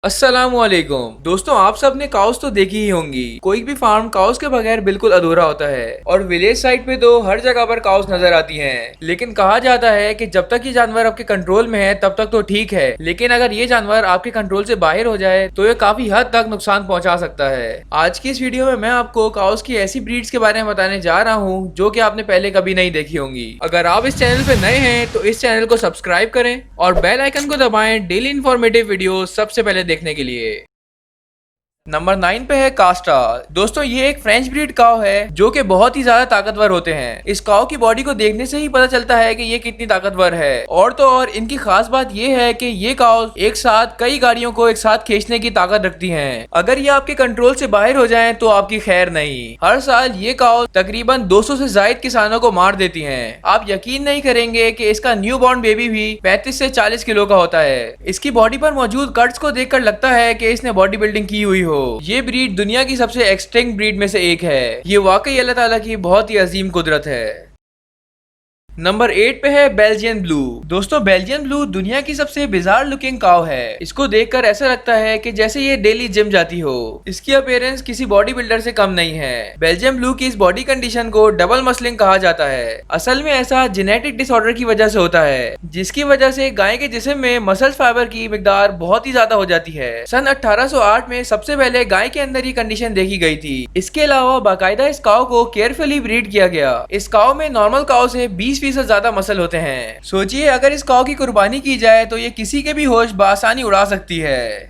अस्सलामुअलैकुम दोस्तों, आप सब ने काउस तो देखी ही होंगी। कोई भी फार्म काउस के बगैर बिल्कुल अधूरा होता है और विलेज साइड पे तो हर जगह पर काउस नजर आती हैं। लेकिन कहा जाता है कि जब तक ये जानवर आपके कंट्रोल में है तब तक तो ठीक है, लेकिन अगर ये जानवर आपके कंट्रोल से बाहर हो जाए तो ये काफी हद तक नुकसान पहुंचा सकता है। आज की इस वीडियो में मैं आपको काउस की ऐसी ब्रीड्स के बारे में बताने जा रहा हूँ जो कि आपने पहले कभी नहीं देखी होंगी। अगर आप इस चैनल पे नए हैं तो इस चैनल को सब्सक्राइब करें और बेल आइकन को दबाएं डेली इन्फॉर्मेटिव वीडियो सबसे पहले देखने के लिए। नंबर 9 पे है कास्टा। दोस्तों, ये एक फ्रेंच ब्रीड काव है जो कि बहुत ही ज्यादा ताकतवर होते हैं। इस काव की बॉडी को देखने से ही पता चलता है कि ये कितनी ताकतवर है। और तो और इनकी खास बात ये है कि ये काव एक साथ कई गाड़ियों को एक साथ खींचने की ताकत रखती हैं। अगर ये आपके कंट्रोल से बाहर हो जाएं तो आपकी खैर नहीं। हर साल ये काव तकरीबन 200 से ज्यादा किसानों को मार देती हैं। आप यकीन नहीं करेंगे कि इसका न्यू बॉर्न बेबी भी 35 से 40 किलो का होता है। इसकी बॉडी पर मौजूद कट्स को देखकर लगता है कि इसने बॉडी बिल्डिंग की हुई हो। ये ब्रीड दुनिया की सबसे एक्सटिंक्ट ब्रीड में से एक है। ये वाकई अल्लाह ताला की बहुत ही अजीम कुदरत है। नंबर 8 पे है बेल्जियन ब्लू। दोस्तों, बेल्जियन ब्लू दुनिया की सबसे बिजार लुकिंग काव है। इसको देखकर ऐसा लगता है कि जैसे ये डेली जिम जाती हो। इसकी अपीयरेंस किसी बॉडी बिल्डर से कम नहीं है। बेल्जियन ब्लू की इस बॉडी कंडीशन को डबल मसलिंग कहा जाता है। असल में ऐसा जेनेटिक डिसऑर्डर की वजह से होता है, जिसकी वजह से गाय के जिस्म में मसल्स फाइबर की मिकदार बहुत ही ज्यादा हो जाती है। सन 1808 में सबसे पहले गाय के अंदर ये कंडीशन देखी गई थी। इसके अलावा बाकायदा इस काव को केयरफुली ब्रीड किया गया। इस काव में नॉर्मल काव से 20% से ज्यादा मसल होते हैं। सोचिए, अगर इस काव की कुर्बानी की जाए तो ये किसी के भी होश बआसानी उड़ा सकती है।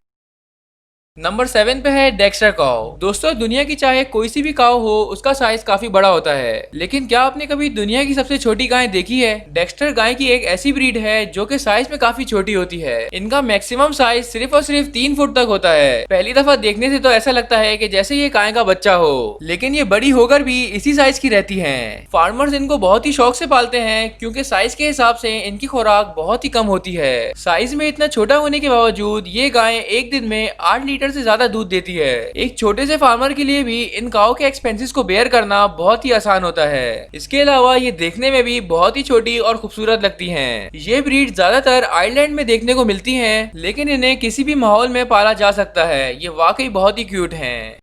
नंबर 7 पे है डेक्स्टर काव। दोस्तों, दुनिया की चाहे कोई सी भी काव हो, उसका साइज काफी बड़ा होता है, लेकिन क्या आपने कभी दुनिया की सबसे छोटी गाय देखी है? डेक्स्टर गाय की एक ऐसी ब्रीड है जो कि साइज में काफी छोटी होती है। इनका मैक्सिमम साइज सिर्फ और सिर्फ 3 फुट तक होता है। पहली दफा देखने से तो ऐसा लगता है कि जैसे ये गाय का बच्चा हो, लेकिन ये बड़ी होकर भी इसी साइज की रहती है। फार्मर्स इनको बहुत ही शौक से पालते हैं क्योंकि साइज के हिसाब से इनकी खुराक बहुत ही कम होती है। साइज में इतना छोटा होने के बावजूद ये गाय एक दिन में 8 लीटर से ज्यादा दूध देती है। एक छोटे से फार्मर के लिए भी इन काऊ के एक्सपेंसेस को बेयर करना बहुत ही आसान होता है। इसके अलावा ये देखने में भी बहुत ही छोटी और खूबसूरत लगती हैं। ये ब्रीड ज्यादातर आयरलैंड में देखने को मिलती हैं, लेकिन इन्हें किसी भी माहौल में पाला जा सकता है। ये वाकई बहुत ही क्यूट हैं।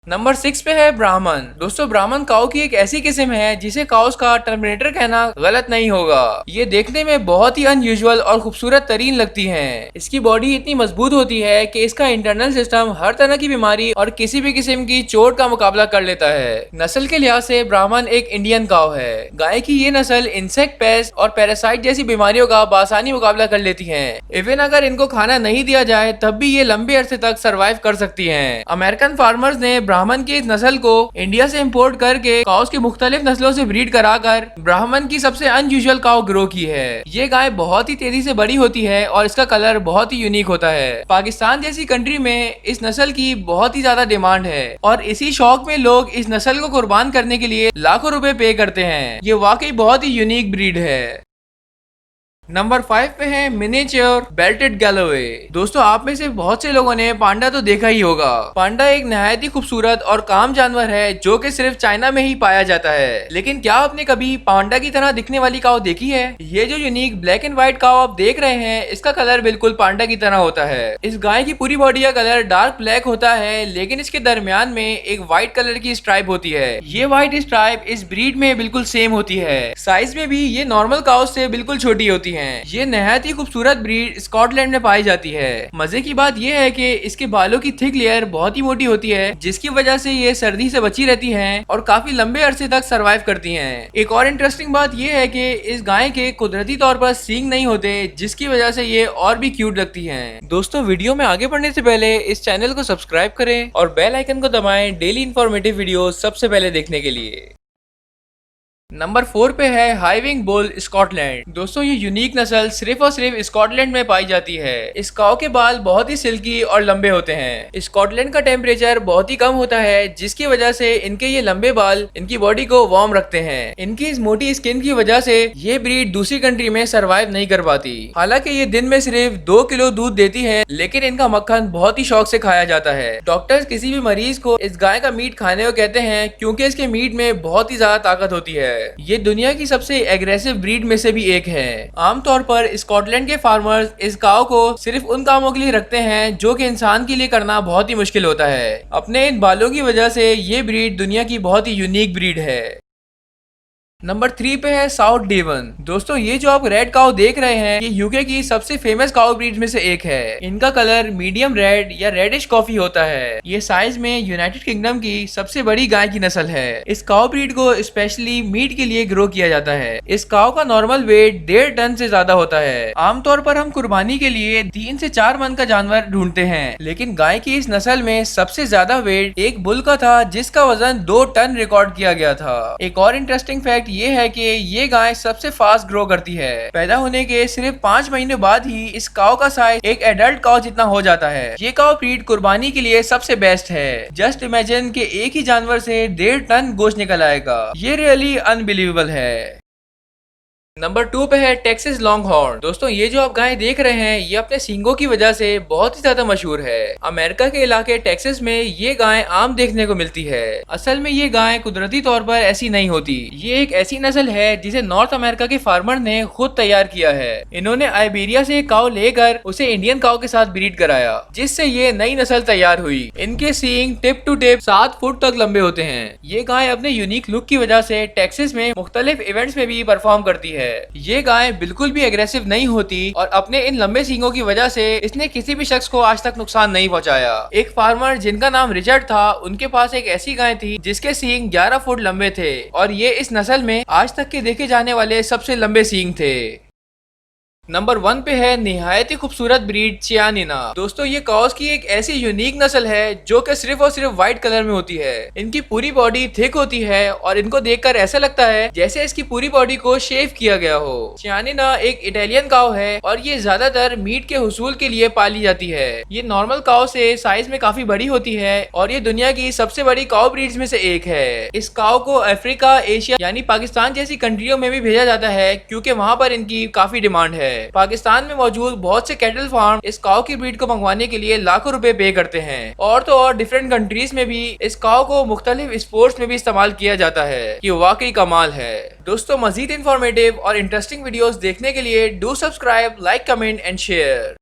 नंबर 6 पे है ब्राह्मण। दोस्तों, ब्राह्मण काऊ की एक ऐसी किस्म है जिसे काउस का टर्मिनेटर कहना गलत नहीं होगा। ये देखने में बहुत ही अनयूजुअल और खूबसूरत तरीन लगती हैं। इसकी बॉडी इतनी मजबूत होती है कि इसका इंटरनल सिस्टम हर तरह की बीमारी और किसी भी किस्म की चोट का मुकाबला कर लेता है। नस्ल के लिहाज से ब्राह्मण एक इंडियन काऊ है। गाय की ये नस्ल इंसेक्ट, पेस्ट और पैरासाइट जैसी बीमारियों का बासानी मुकाबला कर लेती है। इवन अगर इनको खाना नहीं दिया जाए तब भी ये लंबे अरसे तक सर्वाइव कर सकती है। अमेरिकन फार्मर्स ने ब्राह्मण की इस नस्ल को इंडिया से इंपोर्ट करके काउस की मुख्तलिफ नस्लों से ब्रीड कराकर ब्राह्मण की सबसे अनयूजुअल काउ ग्रो की है। ये गाय बहुत ही तेजी से बड़ी होती है और इसका कलर बहुत ही यूनिक होता है। पाकिस्तान जैसी कंट्री में इस नस्ल की बहुत ही ज्यादा डिमांड है और इसी शौक में लोग इस नस्ल को कुर्बान करने के लिए लाखों रुपए पे करते हैं। ये वाकई बहुत ही यूनिक ब्रीड है। नंबर 5 पे है मिनिएचर बेल्टेड गैलोवे। दोस्तों, आप में से बहुत से लोगों ने पांडा तो देखा ही होगा। पांडा एक नहायत ही खूबसूरत और काम जानवर है जो कि सिर्फ चाइना में ही पाया जाता है। लेकिन क्या आपने कभी पांडा की तरह दिखने वाली काऊ देखी है? ये जो यूनिक ब्लैक एंड व्हाइट काऊ आप देख रहे हैं, इसका कलर बिल्कुल पांडा की तरह होता है। इस गाय की पूरी बॉडी का कलर डार्क ब्लैक होता है, लेकिन इसके दरमियान में एक व्हाइट कलर की स्ट्राइप होती है। ये व्हाइट स्ट्राइप इस ब्रीड में बिल्कुल सेम होती है। साइज में भी ये नॉर्मल काऊ से बिल्कुल छोटी होती है। ये नहायत ही खूबसूरत ब्रीड स्कॉटलैंड में पाई जाती है। मजे की बात यह है कि इसके बालों की थिक लेयर बहुत ही मोटी होती है, जिसकी वजह से ये सर्दी से बची रहती हैं और काफी लंबे अरसे तक सरवाइव करती हैं। एक और इंटरेस्टिंग बात यह है कि इस गाय के कुदरती तौर पर सींग नहीं होते, जिसकी वजह से ये और भी क्यूट लगती हैं। दोस्तों, वीडियो में आगे बढ़ने से पहले इस चैनल को सब्सक्राइब करें और बेल आइकन को दबाएं डेली इन्फॉर्मेटिव वीडियो सबसे पहले देखने के लिए। नंबर 4 पे है हाइविंग बुल स्कॉटलैंड। दोस्तों, ये यूनिक नस्ल सिर्फ और सिर्फ स्कॉटलैंड में पाई जाती है। इस काऊ के बाल बहुत ही सिल्की और लंबे होते हैं। स्कॉटलैंड का टेम्परेचर बहुत ही कम होता है, जिसकी वजह से इनके ये लंबे बाल इनकी बॉडी को वार्म रखते हैं। इनकी इस मोटी स्किन की वजह से ये ब्रीड दूसरी कंट्री में सर्वाइव नहीं कर पाती। हालांकि ये दिन में सिर्फ 2 किलो दूध देती है, लेकिन इनका मक्खन बहुत ही शौक से खाया जाता है। डॉक्टर्स किसी भी मरीज को इस गाय का मीट खाने को कहते हैं क्योंकि इसके मीट में बहुत ही ज्यादा ताकत होती है। ये दुनिया की सबसे एग्रेसिव ब्रीड में से भी एक है। आमतौर पर स्कॉटलैंड के फार्मर्स इस काऊ को सिर्फ उन कामों के लिए रखते हैं जो कि इंसान के लिए करना बहुत ही मुश्किल होता है। अपने इन बालों की वजह से ये ब्रीड दुनिया की बहुत ही यूनिक ब्रीड है। नंबर 3 पे है साउथ डेवन। दोस्तों ये जो आप रेड काऊ देख रहे हैं ये यूके की सबसे फेमस काऊ ब्रीड में से एक है। इनका कलर मीडियम रेड या रेडिश कॉफी होता है। ये साइज में यूनाइटेड किंगडम की सबसे बड़ी गाय की नस्ल है। इस काऊ ब्रीड को स्पेशली मीट के लिए ग्रो किया जाता है। इस काऊ का नॉर्मल वेट 1.5 टन से ज्यादा होता है। आमतौर पर हम कुर्बानी के लिए 3 से 4 मन का जानवर ढूंढते हैं, लेकिन गाय की इस नस्ल में सबसे ज्यादा वेट एक बुल का था जिसका वजन 2 टन रिकॉर्ड किया गया था। एक और इंटरेस्टिंग फैक्ट ये है कि ये गाय सबसे फास्ट ग्रो करती है। पैदा होने के सिर्फ 5 महीने बाद ही इस काऊ का साइज एक एडल्ट काऊ जितना हो जाता है। ये काऊ ब्रीड कुर्बानी के लिए सबसे बेस्ट है। जस्ट इमेजिन कि एक ही जानवर से 1.5 टन गोश्त निकल आएगा। ये रियली अनबिलीवेबल है। नंबर 2 पे है टेक्सास लॉन्ग हॉर्न। दोस्तों ये जो आप गाय देख रहे हैं ये अपने सींगों की वजह से बहुत ही ज्यादा मशहूर है। अमेरिका के इलाके टेक्सास में ये गाय आम देखने को मिलती है। असल में ये गाय कुदरती तौर पर ऐसी नहीं होती। ये एक ऐसी नस्ल है जिसे नॉर्थ अमेरिका के फार्मर ने खुद तैयार किया है। इन्होंने आइबेरिया से काऊ लेकर उसे इंडियन काऊ के साथ ब्रीड कराया, जिससे ये नई नस्ल तैयार हुई। इनके सींग टिप टू टिप 7 फुट तक लंबे होते हैं। ये गाय अपने यूनिक लुक की वजह से टेक्सास में मुख्तलिफ इवेंट्स में भी परफॉर्म करती है। ये गाय बिल्कुल भी एग्रेसिव नहीं होती और अपने इन लंबे सींगों की वजह से इसने किसी भी शख्स को आज तक नुकसान नहीं पहुंचाया। एक फार्मर जिनका नाम रिचर्ड था, उनके पास एक ऐसी गाय थी जिसके सींग 11 फुट लंबे थे और ये इस नस्ल में आज तक के देखे जाने वाले सबसे लंबे सींग थे। नंबर 1 पे है निहायत ही खूबसूरत ब्रीड चियानिना। दोस्तों ये काउस की एक ऐसी यूनिक नस्ल है जो कि सिर्फ और सिर्फ व्हाइट कलर में होती है। इनकी पूरी बॉडी थिक होती है और इनको देखकर ऐसा लगता है जैसे इसकी पूरी बॉडी को शेव किया गया हो। चियानिना एक इटालियन काउ है और ये ज्यादातर मीट के हुसूल के लिए पाली जाती है। ये नॉर्मल काउ से साइज में काफी बड़ी होती है और ये दुनिया की सबसे बड़ी काउ ब्रीड्स में से एक है। इस काउ को अफ्रीका, एशिया यानी पाकिस्तान जैसी कंट्रियों में भी भेजा जाता है क्योंकि वहाँ पर इनकी काफी डिमांड है। पाकिस्तान में मौजूद बहुत से कैटल फार्म इस काऊ की ब्रीड को मंगवाने के लिए लाखों रुपए पे करते हैं। और तो और डिफरेंट कंट्रीज में भी इस काऊ को मुख्तलिफ स्पोर्ट्स में भी इस्तेमाल किया जाता है। ये वाकई कमाल है। दोस्तों मजीद इंफॉर्मेटिव और इंटरेस्टिंग वीडियोस देखने के लिए do subscribe, like, comment and share.